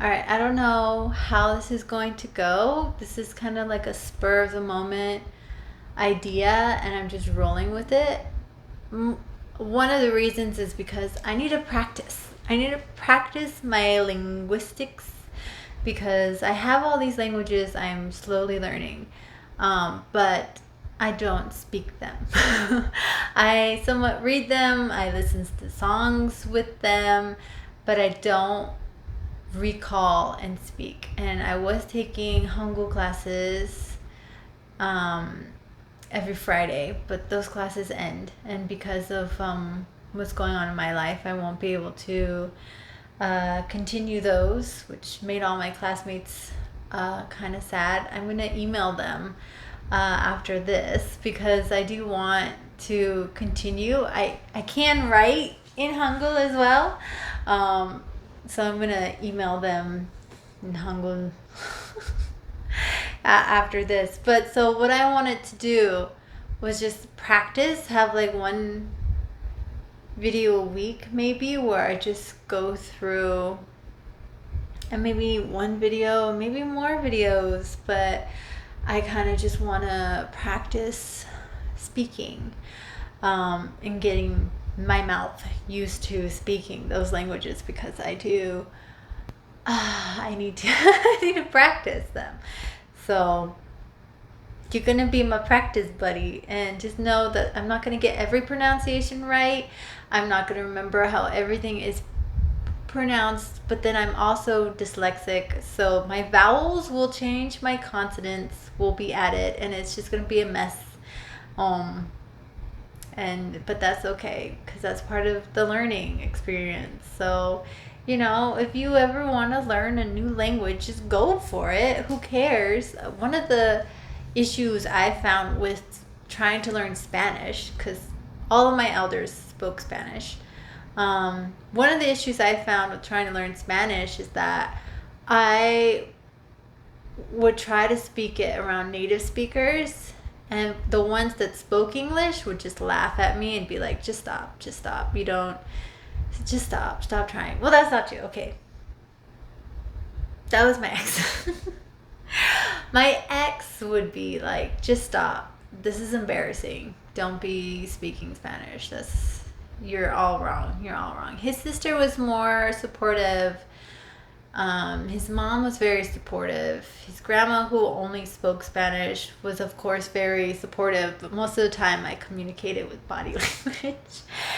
All right, I don't know how this is going to go. This is kind of like a spur of the moment idea, and I'm just rolling with it. One of the reasons is because I need to practice. I need to practice my linguistics because I have all these languages I'm slowly learning, but I don't speak them. I somewhat read them, I listen to songs with them, but I don't recall and speak. And I was taking Hangul classes um, every Friday, but those classes end. And because of what's going on in my life, I won't be able to continue those, which made all my classmates kind of sad. I'm going to email them after this because I do want to continue. I can write in Hangul as well. So I'm going to email them in Hangul after this. But so what I wanted to do was just practice, have like one video a week maybe where I just go through and maybe one video, maybe more videos, but I kind of just want to practice speaking and getting my mouth used to speaking those languages because I do. I need to I need to practice them. So you're gonna be my practice buddy, and just know that I'm not gonna get every pronunciation right. I'm not gonna remember how everything is pronounced, but then I'm also dyslexic, so my vowels will change, my consonants will be added, and it's just gonna be a mess. Um, but that's okay because that's part of the learning experience. So, if you ever want to learn a new language, just go for it. Who cares? One of the issues I found with trying to learn Spanish, because all of my elders spoke Spanish. One of the issues I found with trying to learn Spanish is that I would try to speak it around native speakers, and the ones that spoke English would just laugh at me and be like, just stop. You don't, just stop trying. Well, that's not you. Okay. That was my ex. My ex would be like, just stop. This is embarrassing. Don't be speaking Spanish. You're all wrong. You're all wrong. His sister was more supportive. His mom was very supportive. His grandma, who only spoke Spanish, was of course very supportive, but most of the time I communicated with body language.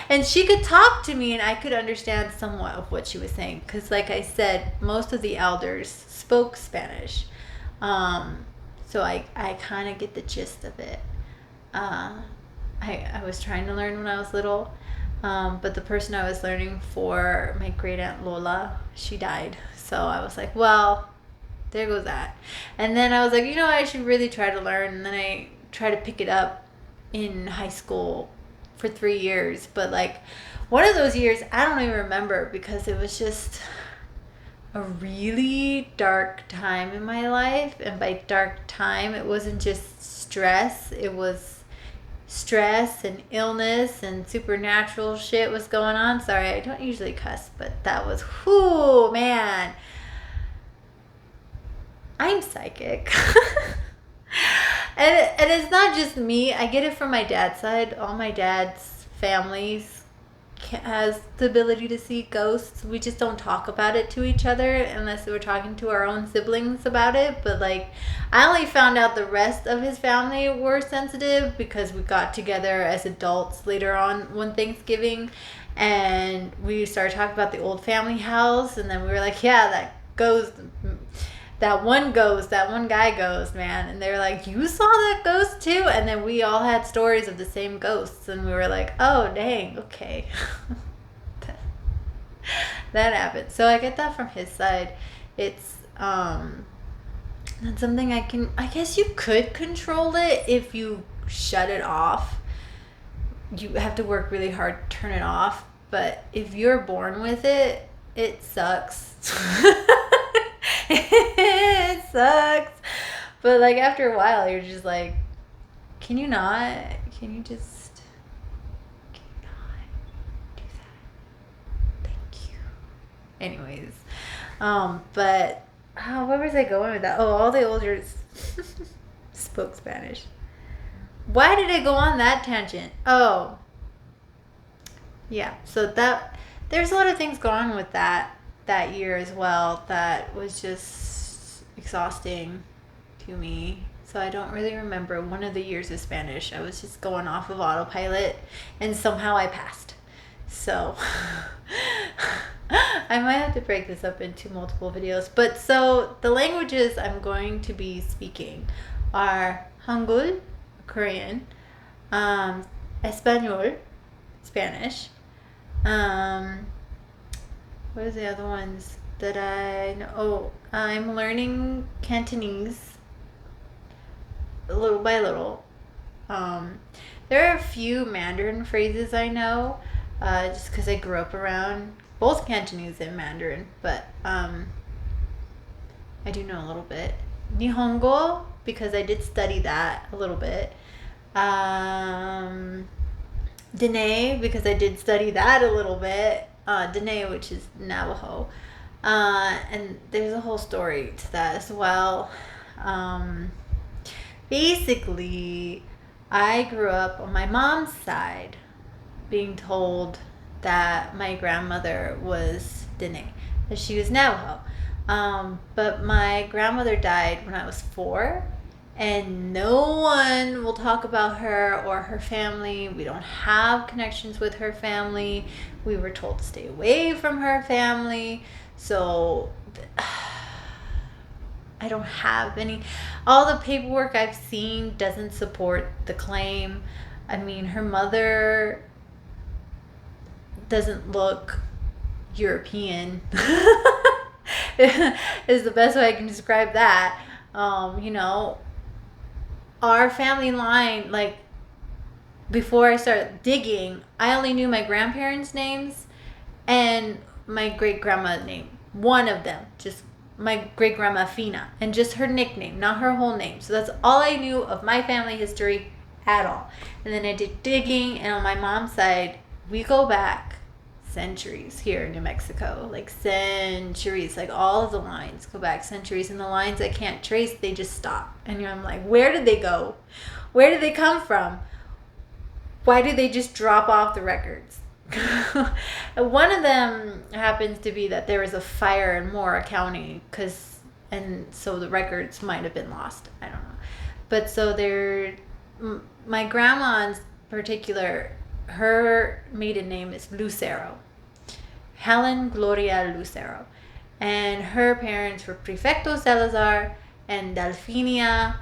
And she could talk to me and I could understand somewhat of what she was saying because, like I said, most of the elders spoke Spanish. So I kind of get the gist of it. I was trying to learn when I was little. But the person I was learning for, my great aunt Lola, she died. So I was like, well, there goes that. And then I was like, I should really try to learn. And then I tried to pick it up in high school for 3 years. But like one of those years, I don't even remember because it was just a really dark time in my life. And by dark time, it wasn't just stress. It was stress and illness and supernatural shit was going on. Sorry, I don't usually cuss, but that was, whoo, man. I'm psychic. and it's not just me. I get it from my dad's side. All my dad's families has the ability to see ghosts. We just don't talk about it to each other unless we're talking to our own siblings about it. But like, I only found out the rest of his family were sensitive because we got together as adults later on one Thanksgiving and we started talking about the old family house, and then we were like, yeah, that one guy ghost, man. And they were like, you saw that ghost too? And then we all had stories of the same ghosts, and we were like, oh dang, okay. That happened. So I get that from his side. It's not something I guess you could control it if you shut it off. You have to work really hard to turn it off, but if you're born with it, it sucks. It sucks. But like after a while, you're just like, can you not? Can you not do that? Thank you. Anyways, But where was I going with that? Oh, all the older spoke Spanish. Why did I go on that tangent? Oh, yeah. So there's a lot of things going on with that year as well that was just exhausting to me. So I don't really remember one of the years of Spanish. I was just going off of autopilot and somehow I passed. So I might have to break this up into multiple videos. But so the languages I'm going to be speaking are Hangul, Korean, Espanol, Spanish. What are the other ones that I know? Oh, I'm learning Cantonese little by little. There are a few Mandarin phrases I know, just because I grew up around both Cantonese and Mandarin, but I do know a little bit. Nihongo, because I did study that a little bit. Dene, because I did study that a little bit. Dene, which is Navajo. And there's a whole story to that as well. Basically, I grew up on my mom's side being told that my grandmother was Dene, that she was Navajo. But my grandmother died when I was 4, and no one will talk about her or her family. We don't have connections with her family. We were told to stay away from her family. So I don't have any. All the paperwork I've seen doesn't support the claim. I mean, her mother doesn't look European. Is the best way I can describe that. Our family line, like, before I started digging, I only knew my grandparents' names and my great-grandma's name. One of them, just my great-grandma Fina, and just her nickname, not her whole name. So that's all I knew of my family history at all. And then I did digging, and on my mom's side, we go back centuries here in New Mexico, like centuries, like all of the lines go back centuries, and the lines I can't trace, they just stop. And I'm like, where did they go? Where did they come from? Why did they just drop off the records? One of them happens to be that there was a fire in Mora County, and so the records might have been lost. I don't know. But so my grandma in particular, her maiden name is Lucero, Helen Gloria Lucero, and her parents were Prefecto Salazar and Delfinia.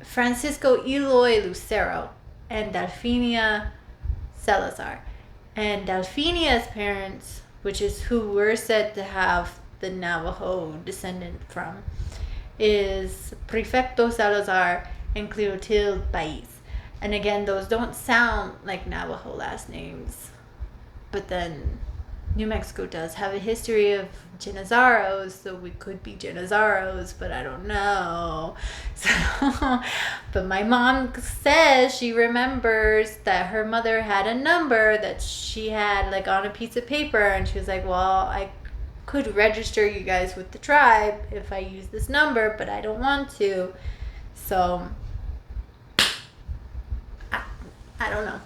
Francisco Eloy Lucero and Delfinia Salazar. And Delfinia's parents, which is who we're said to have the Navajo descendant from, is Prefecto Salazar and Clotilde Baiz. And again, those don't sound like Navajo last names. But then New Mexico does have a history of Genazaros, so we could be Genazaros, but I don't know. So, but my mom says she remembers that her mother had a number that she had like on a piece of paper, and she was like, well, I could register you guys with the tribe if I use this number, but I don't want to. So I don't know.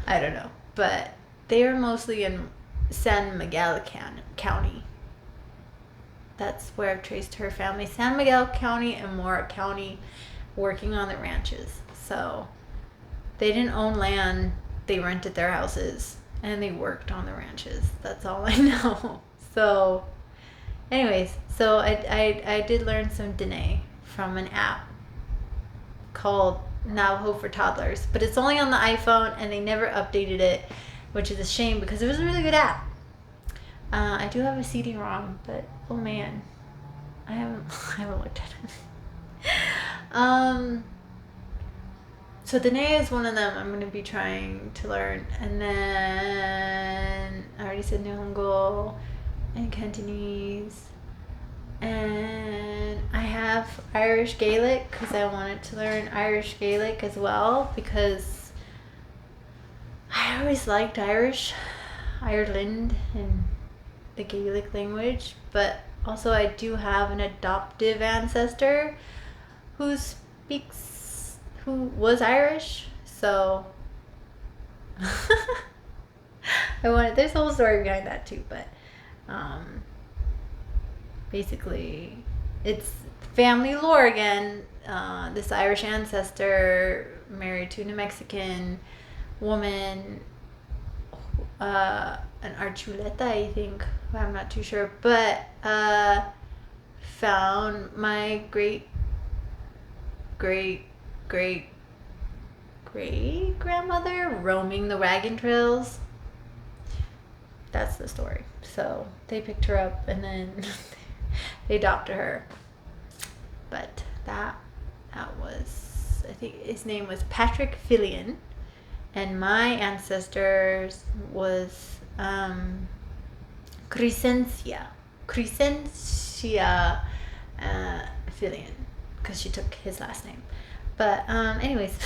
I don't know, but they are mostly in San Miguel County. That's where I've traced her family. San Miguel County and Mora County, working on the ranches. So they didn't own land. They rented their houses and they worked on the ranches. That's all I know. So anyways, so I did learn some Dene from an app called Navajo for Toddlers, but it's only on the iPhone and they never updated it, which is a shame because it was a really good app. I do have a CD-ROM, but oh man, I haven't looked at it. So Dene is one of them I'm going to be trying to learn, and then I already said Nihongo and Cantonese, and I have Irish Gaelic because I wanted to learn Irish Gaelic as well because I always liked Irish Ireland in the Gaelic language, but also I do have an adoptive ancestor who was Irish, so there's a whole story behind that too, but basically it's family lore again. This Irish ancestor married to a New Mexican woman, an Archuleta, I think. I'm not too sure, but found my great grandmother roaming the wagon trails. That's the story. So they picked her up and then they adopted her. But that was, I think his name was Patrick Fillion, and my ancestors was Crescencia Fillion, because she took his last name. But anyways,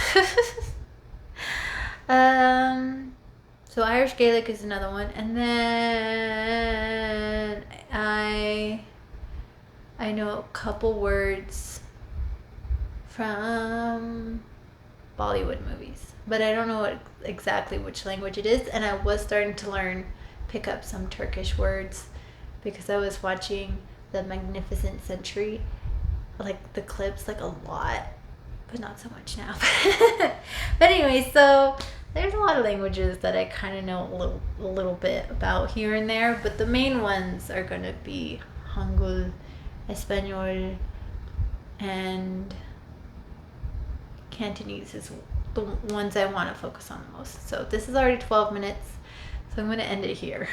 so Irish Gaelic is another one, and then I know a couple words from Bollywood movies, but I don't know exactly which language it is. And I was starting to pick up some Turkish words because I was watching The Magnificent Century, like the clips, like a lot, but not so much now. But anyway, so there's a lot of languages that I kind of know a little bit about here and there, but the main ones are going to be Hangul, Espanol, and Cantonese is the ones I want to focus on the most. So this is already 12 minutes, so I'm going to end it here.